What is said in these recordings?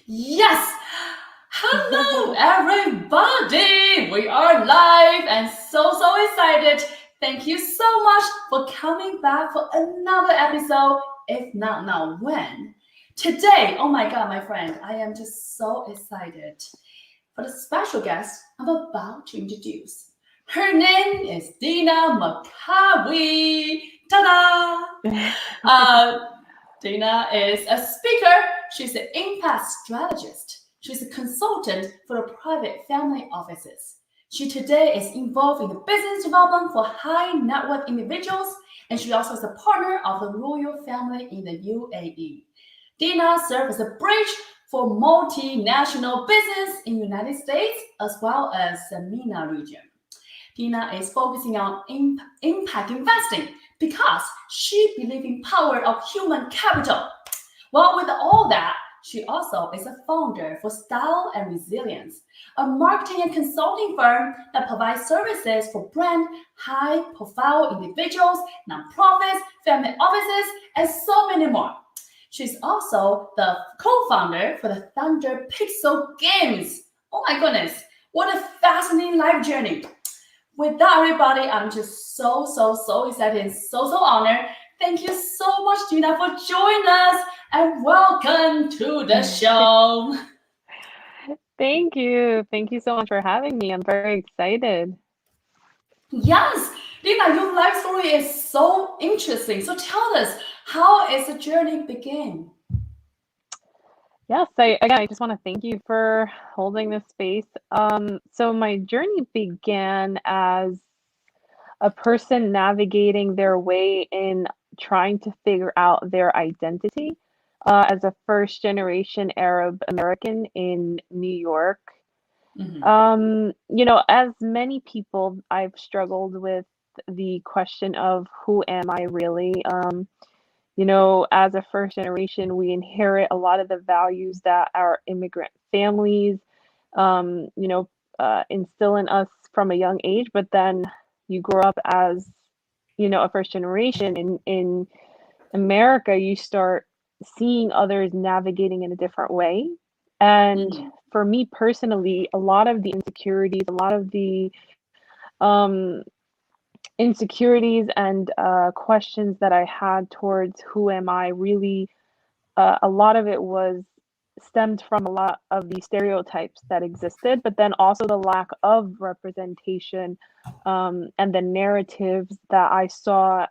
Yes! Hello, everybody! We are live and so excited. Thank you so much for coming back for another episode. If not now, when? Today, oh my god, my friend, I am just so excited for the special guest I'm about to introduce. Her name is Dena Mekawi. Ta-da! Dena is a speaker. She's an impact strategist. She's a consultant for the private family offices. She today is involved in the business development for high net worth individuals, and she also is a partner of the royal family in the UAE. Dena serves as a bridge for multinational business in the United States as well as the MENA region. Dena is focusing on impact investing because she believes in power of human capital. Well, with all that, she also is a founder for Style and Resilience, a marketing and consulting firm that provides services for brand, high-profile individuals, nonprofits, family offices, and so many more. She's also the co-founder for the Thunder Pixel Games. Oh my goodness, what a fascinating life journey. With that, everybody, I'm just so excited and so honored. Thank you so much, Dena, for joining us, and welcome to the show. Thank you. Thank you so much for having me. I'm very excited. Yes, Dena, your life story is so interesting. So tell us, how is the journey begin? Yes, I just want to thank you for holding this space. So my journey began as a person navigating their way in trying to figure out their identity as a first generation Arab American in New York. Mhm. As many people, I've struggled with the question of who am I really? As a first generation, we inherit a lot of the values that our immigrant families, um, you know, instill in us from a young age. But then you grow up as, a first generation in America, you start seeing others navigating in a different way. And Mhm. for me personally, a lot of the insecurities, a lot of the um, insecurities and questions that I had towards who am I really, a lot of it was stemmed from a lot of the stereotypes that existed, but then also the lack of representation and the narratives that I saw,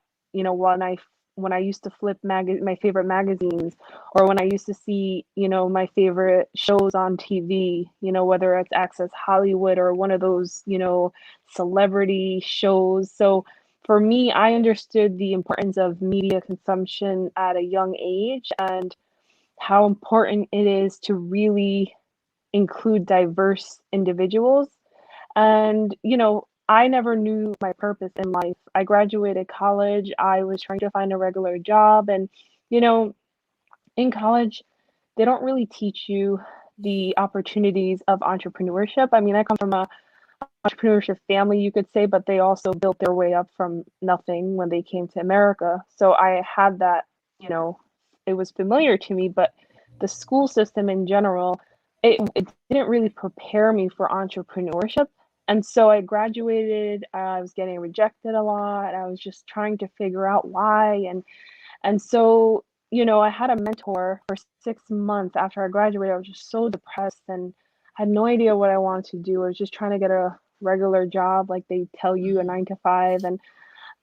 when I used to flip my favorite magazines, or when I used to see, my favorite shows on TV, whether it's Access Hollywood or one of those, celebrity shows. So for me, I understood the importance of media consumption at a young age and how important it is to really include diverse individuals. And, I never knew my purpose in life. I graduated college, I was trying to find a regular job. And, you know, in college, they don't really teach you the opportunities of entrepreneurship. I mean, I come from a entrepreneurship family, you could say, but they also built their way up from nothing when they came to America. So I had that, you know, it was familiar to me, but the school system in general, it didn't really prepare me for entrepreneurship. And so I graduated, I was getting rejected a lot. I was just trying to figure out why. And so, I had a mentor for 6 months after I graduated. I was just so depressed and had no idea what I wanted to do. I was just trying to get a regular job, like they tell you, a 9 to 5. And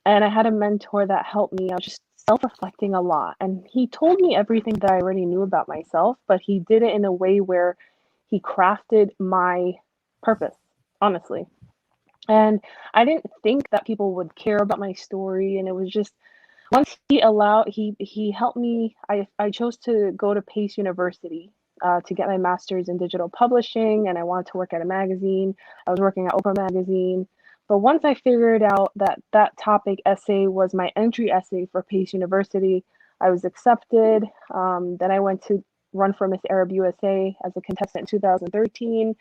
I had a mentor that helped me. I was just self-reflecting a lot. And he told me everything that I already knew about myself, but he did it in a way where he crafted my purpose, honestly. And I didn't think that people would care about my story. And it was just once he helped me. I chose to go to Pace University to get my master's in digital publishing, and I wanted to work at a magazine. I was working at Oprah magazine, but once I figured out that that topic essay was my entry essay for Pace University, I was accepted. Then I went to run for Miss Arab USA as a contestant in 2013.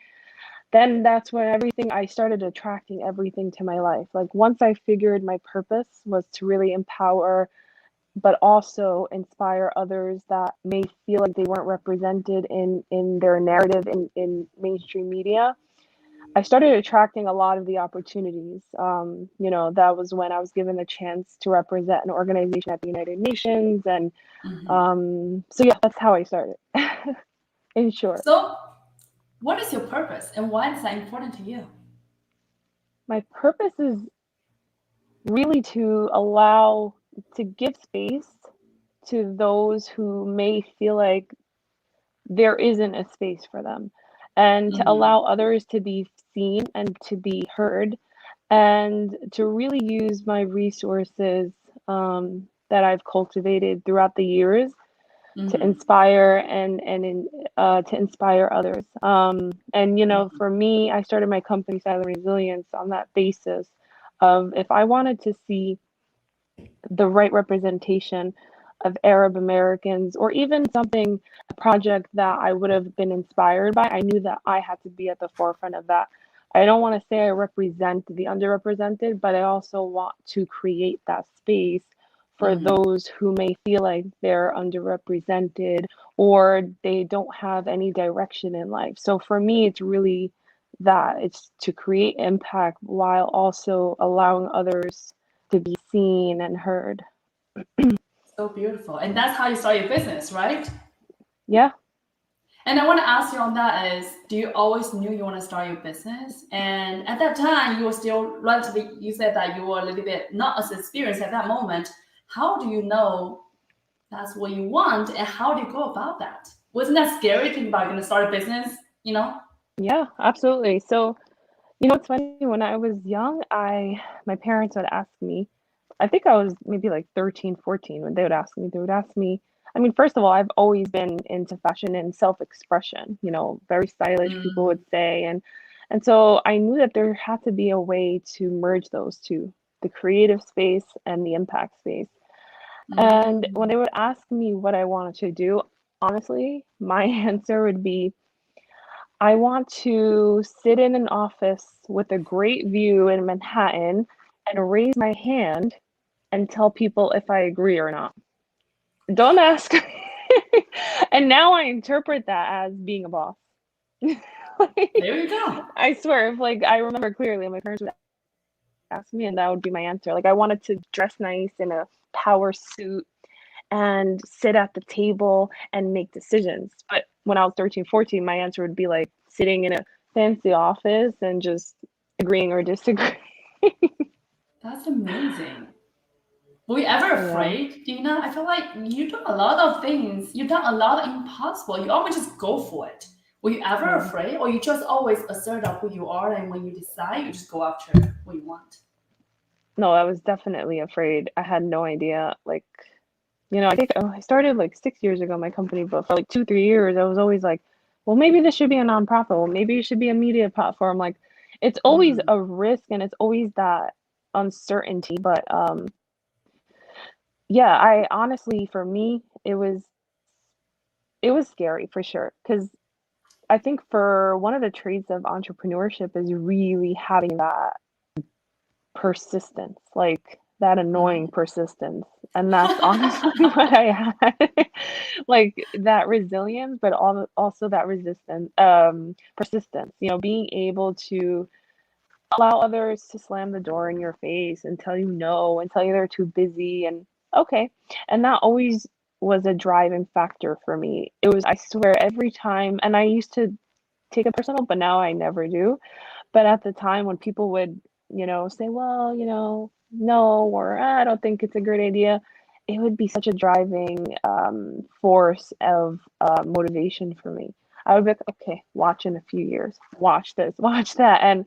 Then that's when I started attracting everything to my life. Like once I figured my purpose was to really empower but also inspire others that may feel like they weren't represented in their narrative in mainstream media. I started attracting a lot of the opportunities. That was when I was given the chance to represent an organization at the United Nations. And Mhm. so, yeah, that's how I started, in short. So, what is your purpose and why is that important to you? My purpose is really to give space to those who may feel like there isn't a space for them, and to Mhm. allow others to be seen and to be heard, and to really use my resources that I've cultivated throughout the years to Mhm. inspire to inspire others. And for me, I started my company Silent Resilience on that basis of, if I wanted to see the right representation of Arab Americans, or even a project that I would have been inspired by, I knew that I had to be at the forefront of that. I don't want to say I represent the underrepresented, but I also want to create that space for Mhm. those who may feel like they're underrepresented, or they don't have any direction in life. So for me, it's really that it's to create impact while also allowing others to be seen and heard. So beautiful. And that's how you start your business, right? Yeah. And I want to ask you on that is, do you always knew you want to start your business? And at that time, you were still relatively, you said that you were a little bit not as experienced at that moment. How do you know that's what you want and how do you go about that? Wasn't that scary thinking about going to start a business, you know? Yeah, absolutely. So, it's funny, when I was young, I my parents would ask me, I think I was maybe like 13, 14 when they would ask me, I mean, first of all, I've always been into fashion and self-expression, very stylish, people would Mm, say. And so I knew that there had to be a way to merge those two, the creative space and the impact space. And when mm, they would ask me what I wanted to do, honestly, my answer would be, I want to sit in an office with a great view in Manhattan and raise my hand and tell people if I agree or not. Don't ask. And now I interpret that as being a boss. Like, there you go. I swear, if like I remember clearly, my parents would ask me, and that would be my answer. Like, I wanted to dress nice in a power suit and sit at the table and make decisions. But when I was 13, 14, my answer would be like sitting in a fancy office and just agreeing or disagreeing. That's amazing. Were you ever Yeah. afraid, Dina? I feel like you do a lot of things. You've done a lot of impossible. You always just go for it. Were you ever Yeah. afraid, or you just always assert of who you are, and when you decide, you just go after what you want? No, I was definitely afraid. I had no idea. Like, I think I started like 6 years ago, my company, but for like 2, 3 years, I was always like, well, maybe this should be a nonprofit. Well, maybe it should be a media platform. Like, it's always Mm, a risk and it's always that uncertainty. But yeah, I honestly, for me, it was scary for sure. Because I think for one of the traits of entrepreneurship is really having that persistence, like that annoying mm. persistence. And that's honestly what I had. Like that resilience, but also that persistence, being able to allow others to slam the door in your face and tell you no and tell you they're too busy and okay. And that always was a driving factor for me. It was, I swear, every time, and I used to take it personal, but now I never do. But at the time when people would, say, well, no, or I don't think it's a great idea, it would be such a driving force of motivation for me. I would be like, okay, watch in a few years, watch this, watch that. And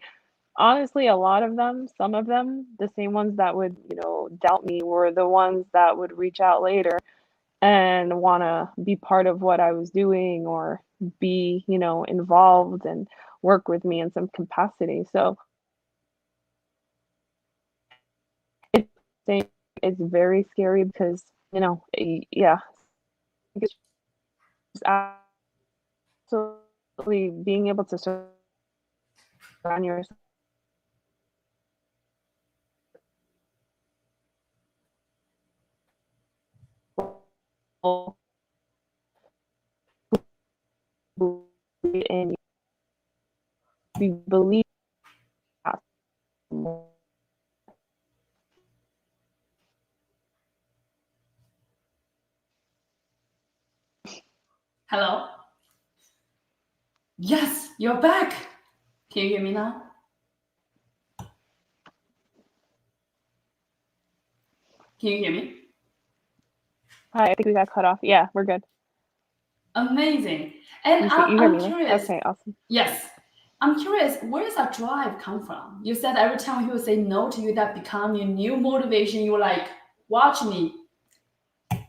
honestly, a lot of them, some of them, the same ones that would, doubt me were the ones that would reach out later and want to be part of what I was doing, or be, involved and work with me in some capacity. So it's it's very scary because, yeah, it's just absolutely being able to surround yourself. in we believe Hello? Yes, you're back. Can you hear me now? Can you hear me? Hi, I think we got cut off. Yeah, we're good. Amazing. And You see, I'm, you hear I'm me, right? curious. Okay, awesome. Yes, I'm curious. Where does that drive come from? You said every time he would say no to you, that become your new motivation. You were like, watch me.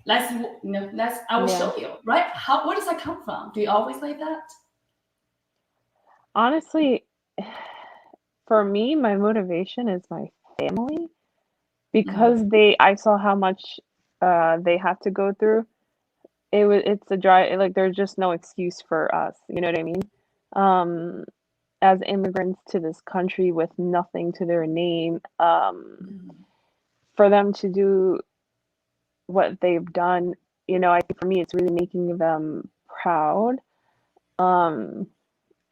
Let's. I will Yeah. show you. Right? How? Where does that come from? Do you always like that? Honestly, for me, my motivation is my family because Mm, I saw how much they had to go through. It's a dry, like there's just no excuse for us, you know what I mean? Um, as immigrants to this country with nothing to their name, mm. for them to do what they've done, I think for me it's really making them proud. Um,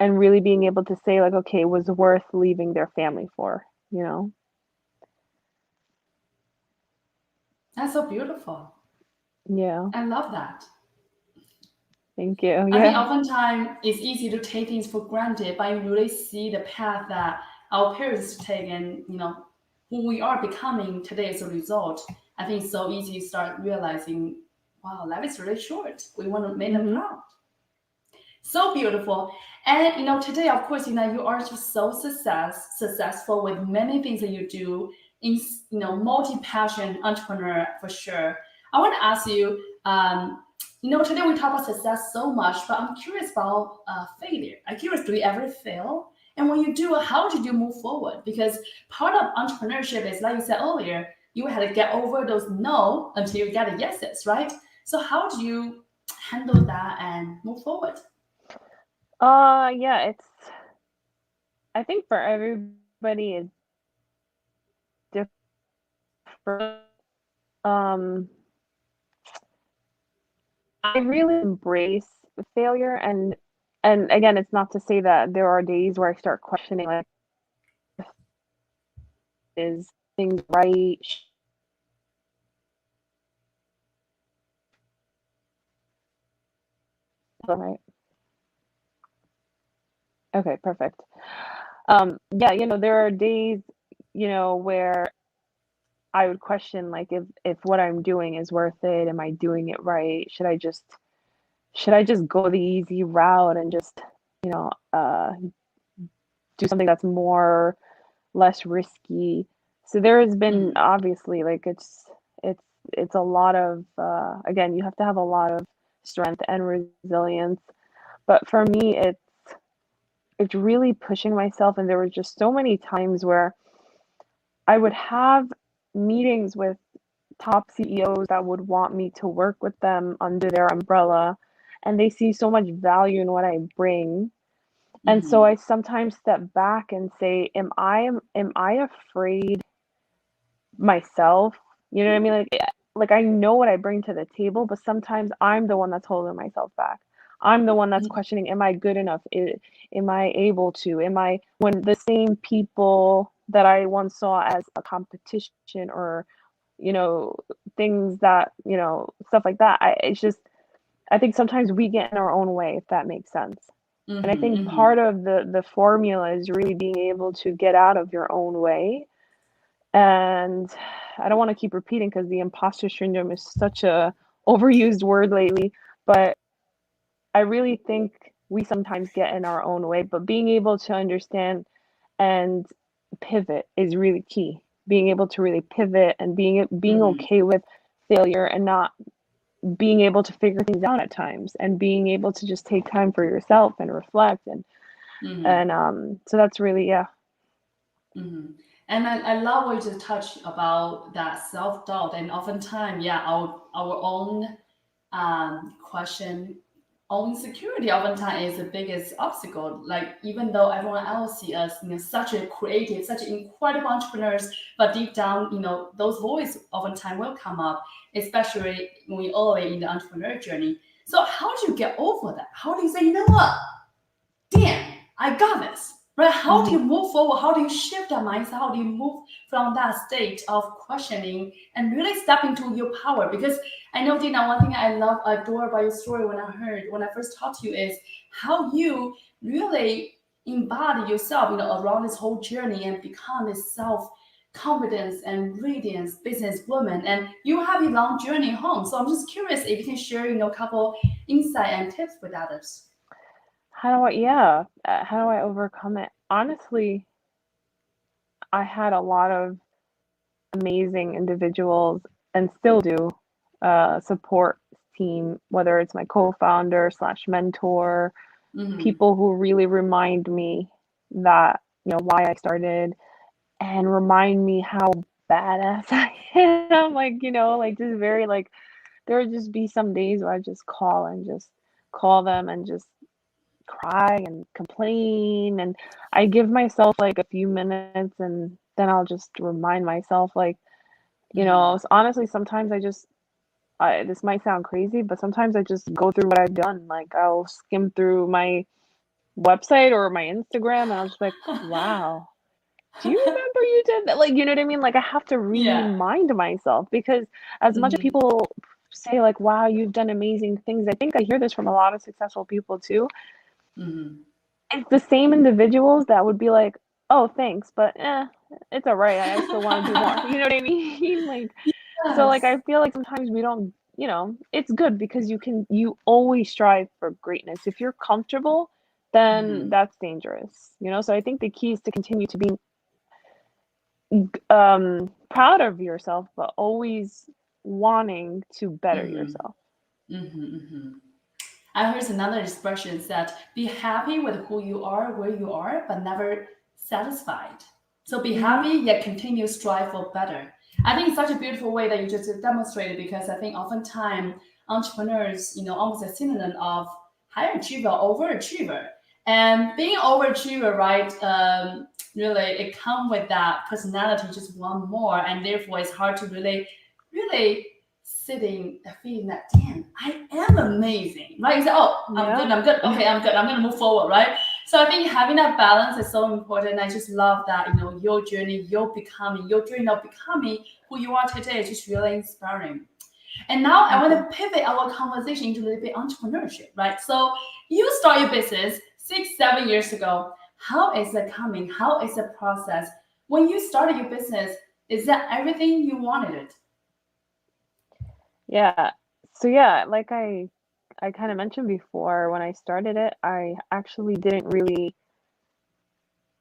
and really being able to say like, okay, it was worth leaving their family for, you know? That's so beautiful. Yeah. I love that. Thank you. I think Yeah. oftentimes it's easy to take things for granted, but you really see the path that our parents take, and who we are becoming today as a result. I think it's so easy to start realizing, wow, life is really short. We want to make them Mhm. proud. So beautiful. And today, of course, you are just so successful with many things that you do in multi-passion entrepreneur for sure. I want to ask you, today we talk about success so much, but I'm curious about failure. I'm curious, do you ever fail? And when you do, how did you move forward? Because part of entrepreneurship is, like you said earlier, you had to get over those no until you get a yeses, right? So how do you handle that and move forward? Yeah, I think for everybody it's different. Um, I really embrace failure and again, it's not to say that there are days where I start questioning like is things right? Right. Okay, perfect. Yeah, there are days, where I would question like if what I'm doing is worth it. Am I doing it right? Should I just go the easy route and just, you know, uh, do something that's more less risky? So there has been Mm, obviously like it's it's a lot of again, you have to have a lot of strength and resilience. But for me, it's really pushing myself, and there were just so many times where I would have meetings with top CEOs that would want me to work with them under their umbrella, and they see so much value in what I bring. And so I mm, sometimes step back and say, am I afraid myself? You know what I mean? Like I know what I bring to the table, but sometimes I'm the one that's holding myself back. I'm the one that's mm, questioning, am I good enough? Am I able to? Am I when the same people that I once saw as a competition or, you know, things that, stuff like that. It's just I think sometimes we get in our own way, if that makes sense. And I mm, think mm, part of the formula is really being able to get out of your own way. And I don't want to keep repeating because the imposter syndrome is such a overused word lately, but I really think we sometimes get in our own way, but being able to understand and pivot is really key. Being able to really pivot and being mm, okay with failure and not being able to figure things out at times and being able to just take time for yourself and reflect and mm, so that's really yeah. mm. And I love what you just touched about that self doubt, and oftentimes, yeah, our own question our insecurity oftentimes is the biggest obstacle. Like even though everyone else see us, such a creative, such incredible entrepreneurs, but deep down, those voices oftentimes will come up, especially when we early in the entrepreneur journey. So how do you get over that? How do you say, you know what? Damn, I got this. Right? How do Mhm. you move forward? How do you shift that mindset? How do you move from that state of questioning and really step into your power? Because I know, Dina, one thing I love, adore about your story when I first talked to you is how you really embody yourself, around this whole journey and become this self confidence and radiance businesswoman. And you have a long journey home. So I'm just curious if you can share, a couple insight and tips with others. How do I overcome it? Honestly, I had a lot of amazing individuals and still do support team, whether it's my co-founder slash mentor, Mm-hmm. people who really remind me that, why I started and remind me how badass I am. Like, like just very like there would just be some days where I just call them and just cry and complain, and I give myself like a few minutes and then I'll just remind myself like, Mm-hmm. honestly sometimes this might sound crazy, but sometimes I just go through what I've done. Like I'll skim through my website or my Instagram and I'll just be like, wow, do you remember you did that? Like, you know what I mean? Like I have to Yeah. remind myself because as much as Mm-hmm. people say like, wow, you've done amazing things, I think I hear this from a lot of successful people too. Mm-hmm. It's the same individuals that would be like, oh, thanks, but it's all right. I still want to do more. You know what I mean? Like, so like Yes. I feel like sometimes we don't, it's good because you always strive for greatness. If you're comfortable, then Mm-hmm. that's dangerous. So I think the key is to continue to be proud of yourself, but always wanting to better Mm-hmm. yourself. Mm-hmm. Mm-hmm. I heard another expression that be happy with who you are, where you are, but never satisfied. So be Hmm. happy yet continue strive for better. I think it's such a beautiful way that you just demonstrated because I think oftentimes entrepreneurs, almost a synonym of high achiever, overachiever. And being overachiever, right, really it comes with that personality, just one more, and therefore it's hard to really sitting feeling that damn I am amazing, right? You say, oh, Yeah. I'm good, okay, I'm good, I'm gonna move forward, right? So I think having that balance is so important. I just love that, your journey, your dream of becoming who you are today is just really inspiring. And now I Thank want you. to pivot our conversation into a little bit entrepreneurship, right? So you start your business 6 7 years ago. How is it coming? How is the process? When you started your business, is that everything you wanted it? Yeah. So yeah, like I kind of mentioned before, when I started it, I actually didn't really.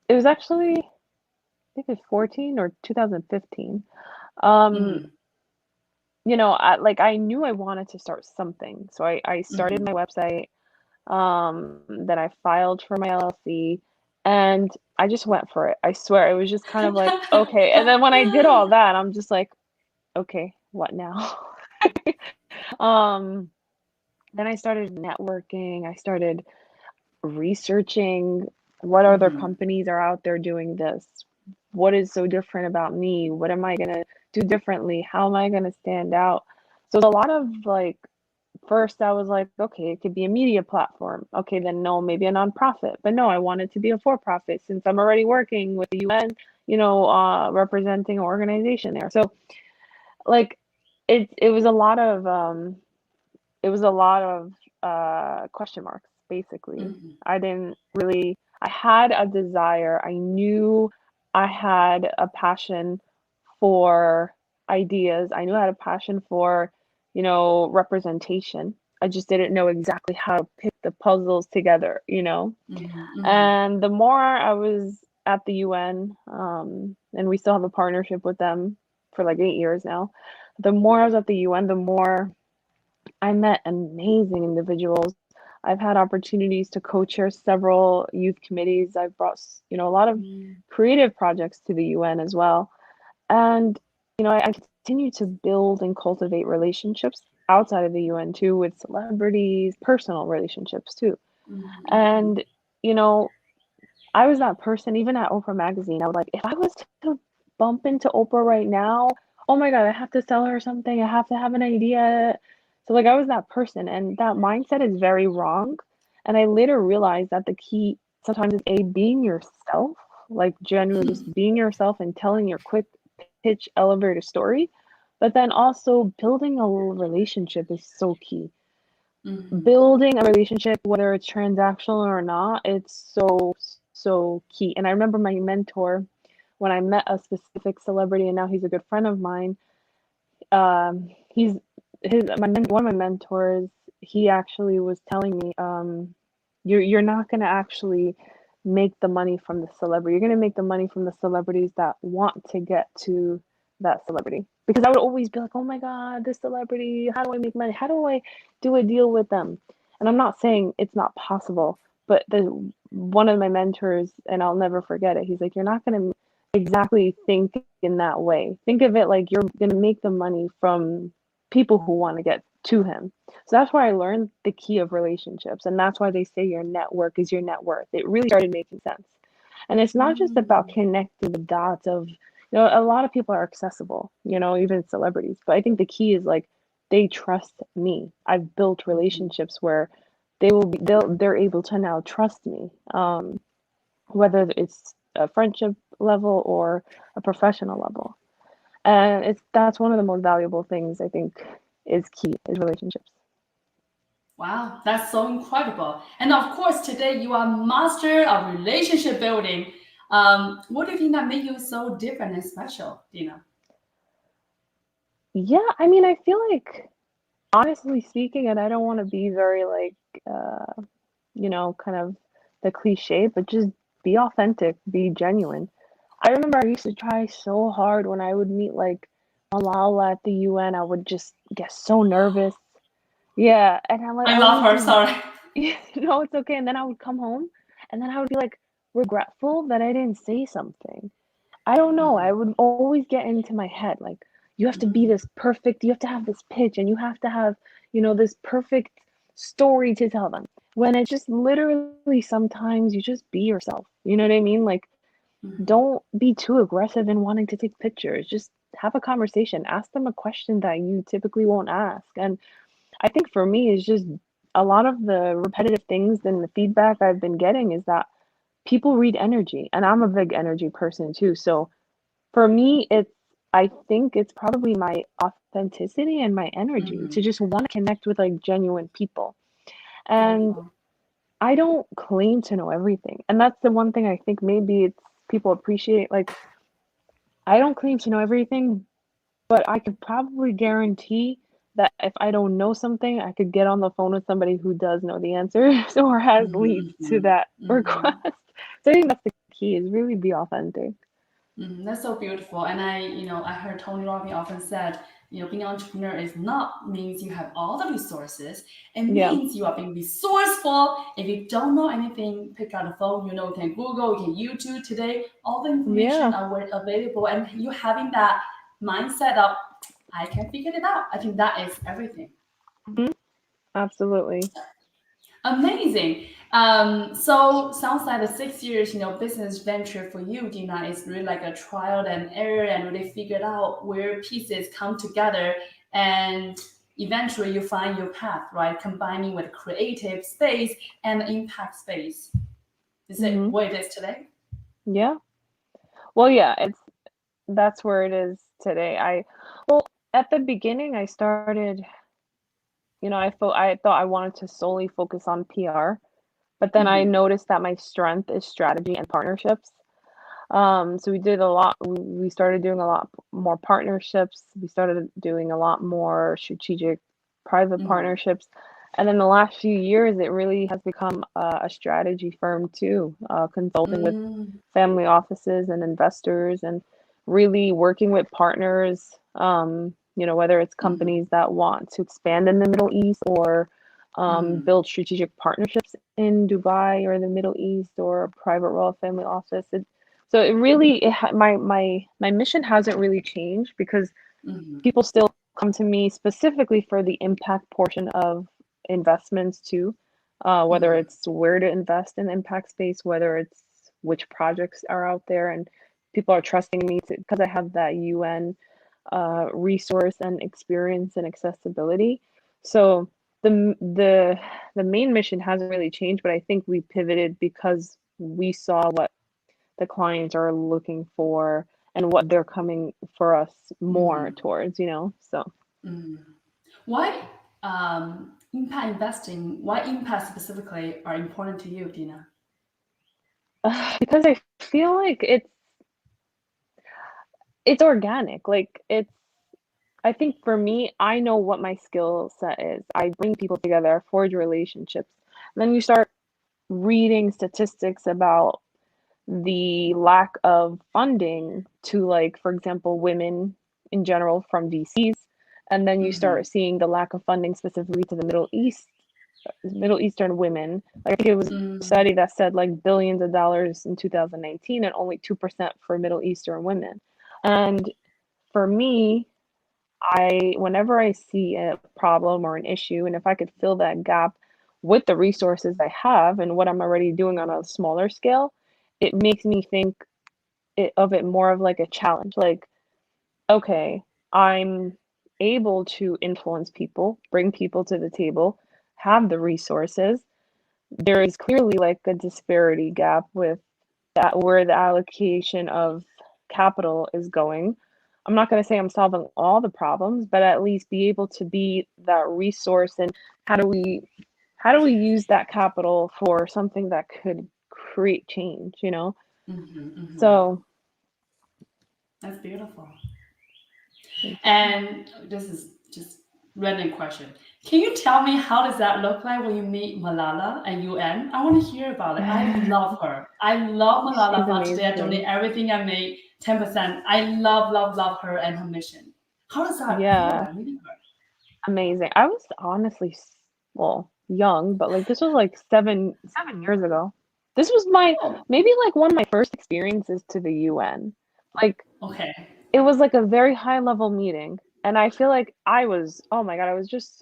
It was actually I think it's 14 or 2015. Um, Mm-hmm. I knew I wanted to start something, so I started Mm-hmm. my website. Then I filed for my LLC, and I just went for it. I swear, it was just kind of like okay. And then when I did all that, I'm just like, okay, what now? um, then I started networking. I started researching what other Mm-hmm. companies are out there doing this. What is so different about me? What am I gonna do differently? How am I gonna stand out? So a lot of like first I was like, okay, it could be a media platform. Okay, then no, maybe a nonprofit. But no, I wanted to be a for-profit since I'm already working with the UN, representing an organization there. So like it was a lot of question marks, basically. Mm-hmm. I didn't really I had a desire. I knew I had a passion for ideas. I knew I had a passion for, representation. I just didn't know exactly how to pick the puzzles together. Mm-hmm. And the more I was at the UN, and we still have a partnership with them for like 8 years now. The more I was at the UN, the more I met amazing individuals. I've had opportunities to co-chair several youth committees. I've brought, a lot of Mm-hmm. creative projects to the UN as well. And, I continue to build and cultivate relationships. outside of the UN too, with celebrities, personal relationships too. Mm-hmm. And, you know, I was that person, even at Oprah Magazine, I was like, if I was to bump into Oprah right now, oh my God, I have to sell her something. I have to have an idea. So, like, I was that person, and that mindset is very wrong. And I later realized that the key sometimes is being yourself, like genuinely just being yourself and telling your quick pitch elevator story. But then also building a relationship is so key. Mm-hmm. Building a relationship, whether it's transactional or not, it's so key. And I remember my mentor, when I met a specific celebrity, and now he's a good friend of mine. He's one of my mentors. He actually was telling me, you're not gonna actually make the money from the celebrity. You're gonna make the money from the celebrities that want to get to that celebrity. Because I would always be like, oh my God, this celebrity, how do I make money? How do I do a deal with them? And I'm not saying it's not possible, but the one of my mentors, and I'll never forget it, he's like, you're not gonna exactly think in that way. Think of it like you're gonna make the money from people who want to get to him. So that's why I learned the key of relationships. And that's why they say your network is your net worth. It really started making sense. And it's not just about Mm-hmm. connecting the dots of, a lot of people are accessible, even celebrities. But I think the key is like they trust me. I've built relationships where they're able to now trust me. Whether it's a friendship level or a professional level. And that's one of the most valuable things I think is key is relationships. Wow, that's so incredible. And of course, today you are master of relationship building. What do you think that made you so different and special, Dina? Yeah, I mean, I feel like honestly speaking, and I don't want to be very like kind of the cliche, but just be authentic, be genuine. I remember I used to try so hard when I would meet like Malala at the UN. I would just get so nervous. Yeah, and I I love would her, do, sorry. it's okay. And then I would come home, and then I would be like regretful that I didn't say something. I don't know. I would always get into my head like you have to be this perfect, you have to have this pitch and you have to have, this perfect story to tell them. When it's just literally sometimes you just be yourself. You know what I mean? Like don't be too aggressive in wanting to take pictures. Just have a conversation. Ask them a question that you typically won't ask. And I think for me is just a lot of the repetitive things and the feedback I've been getting is that people read energy and I'm a big energy person too. So for me, I think it's probably my authenticity and my energy to Mm-hmm. just want to connect with like genuine people. And Beautiful. I don't claim to know everything. And that's the one thing I think maybe it's people appreciate. Like, I don't claim to know everything, but I could probably guarantee that if I don't know something, I could get on the phone with somebody who does know the answers or has leads to Mm-hmm. that Mm-hmm. request. So I think that's the key is really be authentic. That's so beautiful. And I heard Tony Robbins often said, being an entrepreneur is not means you have all the resources. It Yeah. means you are being resourceful. If you don't know anything, pick out the phone. You can Google, you can YouTube today. All the information Yeah. are available, and you having that mindset of, I can figure it out. I think that is everything. Mhm. Absolutely. Amazing. So sounds like the 6 years, business venture for you, Dina, is really like a trial and error and really figured out where pieces come together and eventually you find your path, right? Combining with creative space and impact space. Is it Hmm. what it is today? Yeah. Well, yeah, that's where it is today. Well, at the beginning I started, I thought I wanted to solely focus on PR, but then I Mm-hmm. noticed that my strength is strategy and partnerships. So we did a lot. We started doing a lot more partnerships. We started doing a lot more strategic private Mm-hmm. partnerships. And in the last few years, it really has become a strategy firm too, consulting with Mm-hmm. family offices and investors and really working with partners, whether it's Mm-hmm. companies that want to expand in the Middle East or Mm-hmm. build strategic partnerships in Dubai or the Middle East or a private royal family office. So it really, my mission hasn't really changed because Mm-hmm. people still come to me specifically for the impact portion of investments too, whether Mm-hmm. it's where to invest in the impact space, whether it's which projects are out there, and people are trusting me to because I have that UN resource and experience and accessibility. So the main mission hasn't really changed, but I think we pivoted because we saw what the clients are looking for and what they're coming for us more Mm-hmm. towards, So Mm. Why impact investing, why impact specifically are important to you, Dina? because I feel like it's organic. Like it's I think for me, I know what my skill set is. I bring people together, forge relationships. And then you start reading statistics about the lack of funding to, like, for example, women in general from VCs. And then you Mm-hmm. start seeing the lack of funding specifically to the Middle Eastern women. Like, I think it was a Mm. study that said like billions of dollars in 2019 and only 2% for Middle Eastern women. And for me, whenever I see a problem or an issue, and if I could fill that gap with the resources I have and what I'm already doing on a smaller scale, it makes me think of it more of like a challenge. Like, okay, I'm able to influence people, bring people to the table, have the resources. There is clearly like a disparity gap with that where the allocation of capital is going. I'm not going to say I'm solving all the problems, but at least be able to be that resource and how do we how do we use that capital for something that could create change? Mm-hmm. Mm-hmm. So, That's beautiful. thank you. And this is just random question. Can you tell me how does that look like when you meet Malala and UN? I want to hear about it. I love her. I love Malala, She's but today I donate amazing. everything I make, 10%. I love, love, love her and her mission. How does that feel Yeah, like meeting her? amazing. I was honestly, well, young, but like this was like 7 years ago. This was my Oh, maybe like one of my first experiences to the UN. Like okay. it was like a very high level meeting, and I feel like oh my God, I was just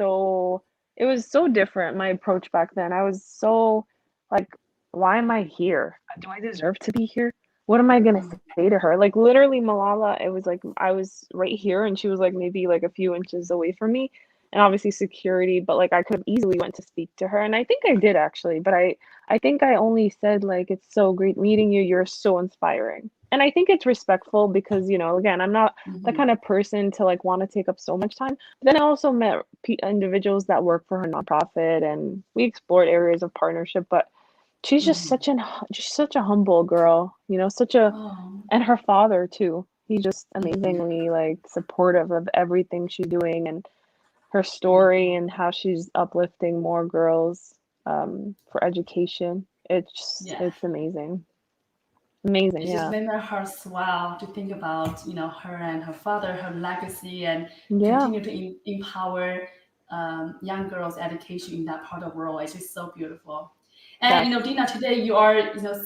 it was so different, my approach back then. I was so like, why am I here? Do I deserve to be here? What am I gonna Mm, say to her? Like literally Malala, it was like I was right here and she was like maybe like a few inches away from me. And obviously security, but like I could have easily went to speak to her. And I think I did actually, but I think I only said like it's so great meeting you. You're so inspiring. And I think it's respectful because, again, I'm not the mhm, kind of person to like want to take up so much time. But then I also met individuals that work for her nonprofit, and we explored areas of partnership. But she's mhm. just such a humble girl, such a Oh, and her father too. He's just mhm, amazingly like supportive of everything she's doing and her story beautiful. and how she's uplifting more girls for education. Yeah. It's amazing. Amazing, It just yeah. made my heart swell to think about, her and her father, her legacy, and Yeah, continue to empower young girls' education in that part of the world. It's just so beautiful. And that's Dina, today you are,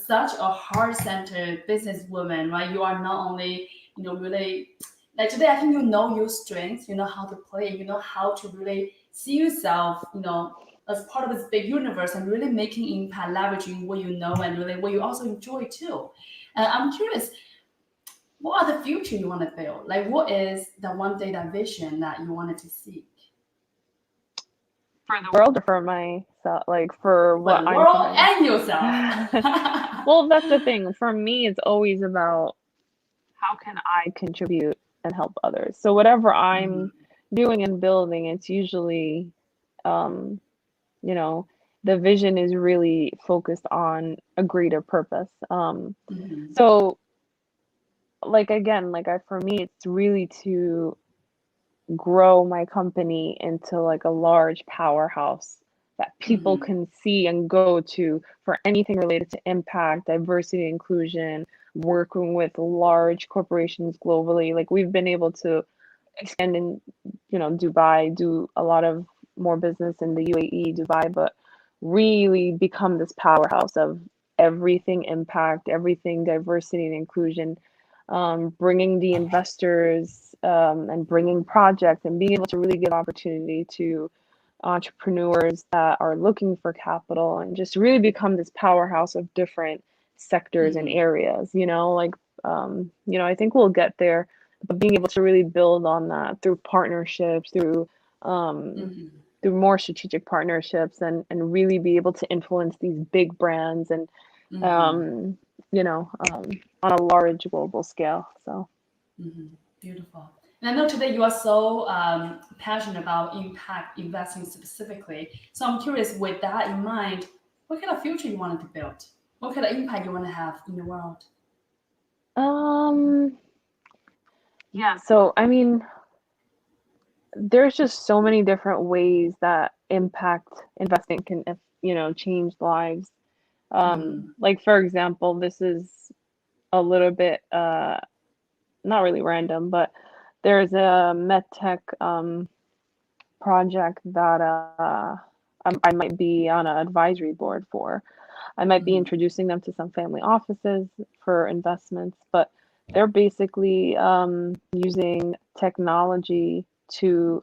such a heart-centered businesswoman, right? You are not only, really like today. I think you know your strengths, you know how to play, you know how to really see yourself, as part of this big universe and really making impact, leveraging what you know and really what you also enjoy too. I'm curious, what are the future you want to build? Like, what is the one day that vision that you wanted to seek for the world or for myself, like for for what the I'm world providing. and yourself? Well, that's the thing. For me, it's always about how can I contribute and help others. So whatever I'm Mhm, doing and building, it's usually, um, you know, the vision is really focused on a greater purpose. mhm, So like again, for me, it's really to grow my company into like a large powerhouse that people mhm, can see and go to for anything related to impact, diversity, inclusion, working with large corporations globally. Like we've been able to expand in, Dubai, do a lot of more business in the UAE, Dubai, but really become this powerhouse of everything impact, everything diversity and inclusion. bringing the investors, and bringing projects and being able to really give opportunity to entrepreneurs that are looking for capital and just really become this powerhouse of different sectors and Mm-hmm. areas, I think we'll get there, but being able to really build on that through partnerships, um, Mm-hmm. through more strategic partnerships, and really be able to influence these big brands and Mm-hmm. um, on a large global scale. So Mm-hmm. Beautiful. And I know today you are so passionate about impact investing specifically. So I'm curious, with that in mind, what kind of future you wanted to build? What kind of impact you want to have in the world? um yeah, so I mean, there's just so many different ways that impact investing can, change lives. Mm-hmm. Like for example, this is a little bit not really random, but there's a medtech project that I might be on an advisory board for. I might be Mm-hmm. introducing them to some family offices for investments, but they're basically using technology to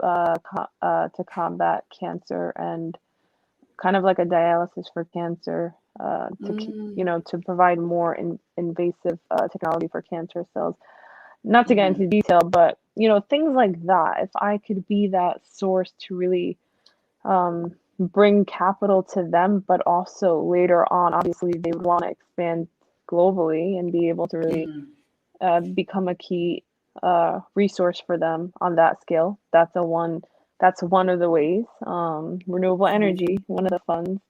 combat cancer, and kind of like a dialysis for cancer, to provide more invasive technology for cancer cells. Not to get Mm-hmm. into detail, but things like that. If I could be that source to really bring capital to them, but also later on, obviously, they would want to expand globally and be able to really Mm-hmm. become a key resource for them on that scale. That's one of the ways. Renewable energy, Amazing. one of the funds.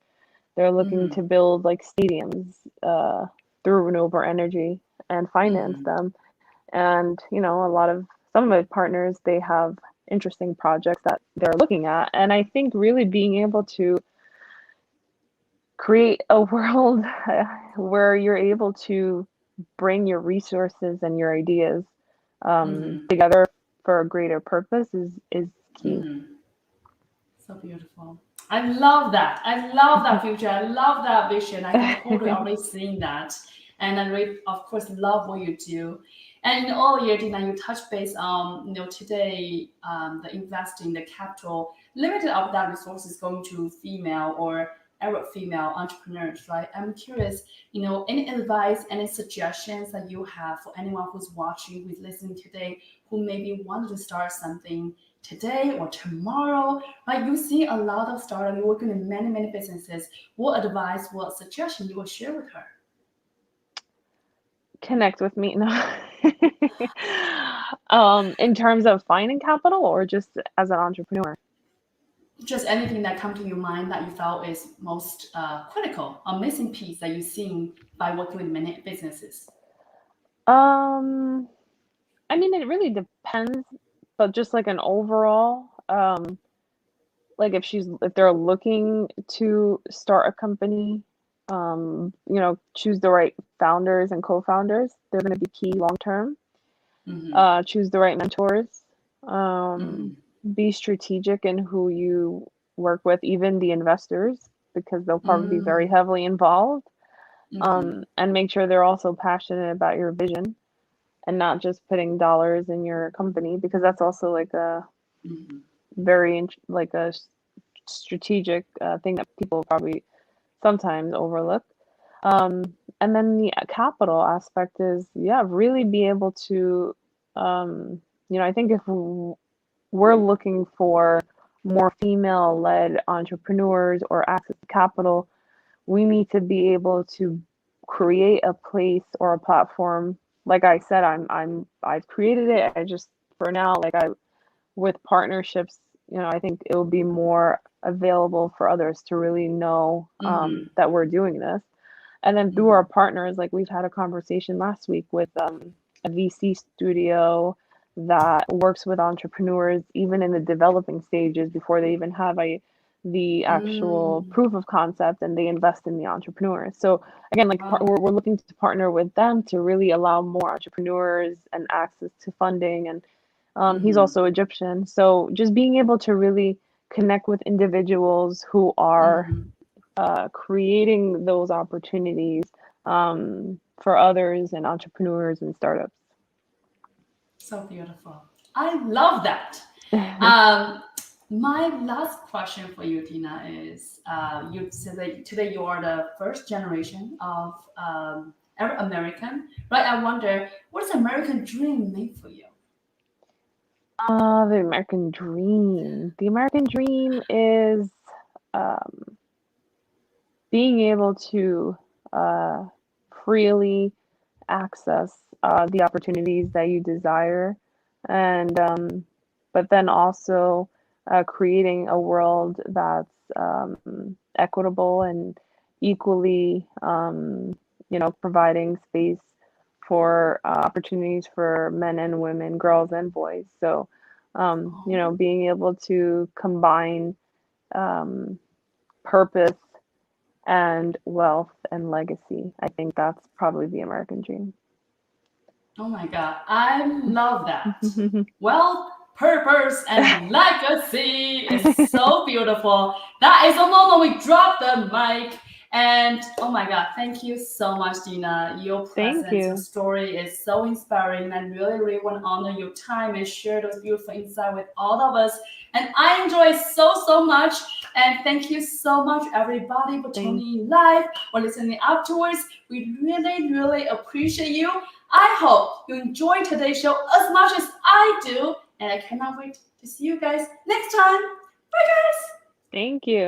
They're looking Mm-hmm. to build like stadiums through renewable energy and finance Mm-hmm. them. And a lot of some of my partners, they have interesting projects that they're looking at, and I think really being able to create a world where you're able to bring your resources and your ideas Mm-hmm. together for a greater purpose is key. Mm-hmm. So beautiful. I love that. I love that future. I love that vision. I can totally already see that. And I really, of course, love what you do. And earlier, Dina, you touched base on, today, the investing, the capital, limited of that resources going to female or Arab female entrepreneurs, right? I'm curious, any advice, any suggestions that you have for anyone who's watching, who's listening today, who maybe wanted to start something today or tomorrow, right? You see a lot of startups, you working in many, many businesses. What advice, what suggestion you will share with her? Connect with me. No. In terms of finding capital or just as an entrepreneur? Just anything that come to your mind that you felt is most critical, a missing piece that you've seen by working with many businesses. Um, I mean, it really depends, but just like an overall, like if they're looking to start a company, choose the right founders and co-founders. They're going to be key long term. Mm-hmm. Choose the right mentors. Um, Mm-hmm. be strategic in who you work with, even the investors, because they'll probably be very Mm-hmm. heavily involved. Mm-hmm. And make sure they're also passionate about your vision and not just putting dollars in your company, because that's also like a Mm-hmm. like a strategic thing that people probably sometimes overlook. Um, and then the capital aspect is, yeah, really be able to, I think if we're looking for more female-led entrepreneurs or access to capital, we need to be able to create a place or a platform. Like I said, I've created it. I just for now, like I with partnerships, I think it will be more available for others to really know Mm-hmm. that we're doing this. And then through Mm-hmm. our partners, like we've had a conversation last week with a VC studio that works with entrepreneurs even in the developing stages before they even have the actual Mm-hmm. proof of concept, and they invest in the entrepreneurs. So again, like Wow. we're looking to partner with them to really allow more entrepreneurs and access to funding. And he's Mm-hmm. also Egyptian. So just being able to really connect with individuals who are Mm-hmm. creating those opportunities for others and entrepreneurs and startups. So beautiful. I love that. Um, my last question for you, Dina, is you said that today you are the first generation of American, right? I wonder, what does American dream mean for you? The American dream. The American dream is um, being able to uh, freely access the opportunities that you desire, and but then also creating a world that's equitable and equally, providing space for opportunities for men and women, girls and boys. So, Oh, being able to combine um, purpose and wealth and legacy. I think that's probably the American dream. oh my God, I love that. Wealth, purpose, and legacy is so beautiful. That is the moment we drop the mic. And oh my God, thank you so much, Dina. Your Thank presence, your you. story is so inspiring, and really, really want to honor your time and share those beautiful insights with all of us. And I enjoy so, so much. And thank you so much, everybody, for Thank tuning in live or listening afterwards. We really, really appreciate you. I hope you enjoyed today's show as much as I do, and I cannot wait to see you guys next time. Bye, guys. thank you.